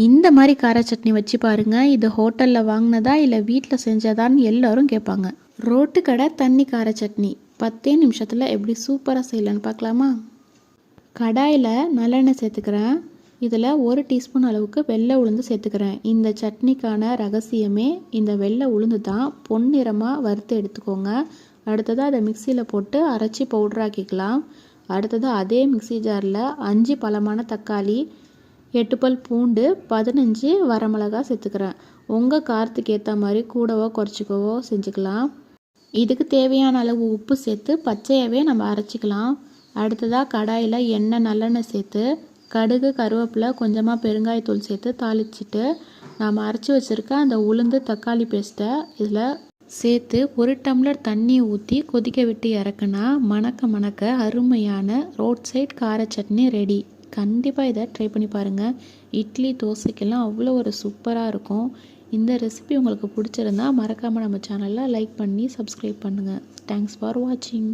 இந்த மாதிரி கார சட்னி வச்சு பாருங்கள். இது ஹோட்டலில் வாங்கினதா இல்லை வீட்டில் செஞ்சதான்னு எல்லோரும் கேட்பாங்க. ரோட்டு கடை தண்ணி கார சட்னி 10 நிமிஷத்தில் எப்படி சூப்பராக செய்யலான்னு பார்க்கலாமா? கடாயில் நல்லெண்ணெய் சேர்த்துக்கிறேன். இதில் 1 டீஸ்பூன் அளவுக்கு வெள்ளை உளுந்து சேர்த்துக்கிறேன். இந்த சட்னிக்கான ரகசியமே இந்த வெள்ளை உளுந்து தான். பொன்னிறமாக வறுத்து எடுத்துக்கோங்க. அடுத்ததாக அதை மிக்சியில் போட்டு அரைச்சி பவுடராக்கிக்கலாம். அடுத்தது அதே மிக்சி ஜாரில் 5 பழமான தக்காளி, 8 பல் பூண்டு, 15 வரமிளகாய் சேர்த்துக்கிறேன். உங்கள் காரத்துக்கு ஏற்ற மாதிரி கூடவோ குறைச்சிக்கவோ செஞ்சுக்கலாம். இதுக்கு தேவையான அளவு உப்பு சேர்த்து பச்சையாகவே நம்ம அரைச்சிக்கலாம். அடுத்ததாக கடாயில் எண்ணெய் நல்லெண்ணெய் சேர்த்து கடுகு, கருவேப்பிலை, கொஞ்சமாக பெருங்காயத்தூள் சேர்த்து தாளிச்சிட்டு நாம் அரைச்சி வச்சுருக்க அந்த உளுந்து தக்காளி பேஸ்ட்டை இதில் சேர்த்து 1 டம்ளர் தண்ணி ஊற்றி கொதிக்க விட்டு இறக்குனா மணக்க மணக்க அருமையான ரோட் சைட் கார சட்னி ரெடி. கண்டிப்பாக இதை ட்ரை பண்ணி பாருங்கள். இட்லி, தோசைக்கெல்லாம் அவ்வளோ ஒரு சூப்பராக இருக்கும். இந்த ரெசிபி உங்களுக்கு பிடிச்சிருந்தா மறக்காமல் நம்ம சேனலில் லைக் பண்ணி சப்ஸ்கிரைப் பண்ணுங்கள். தேங்க்ஸ் ஃபார் வாட்சிங்.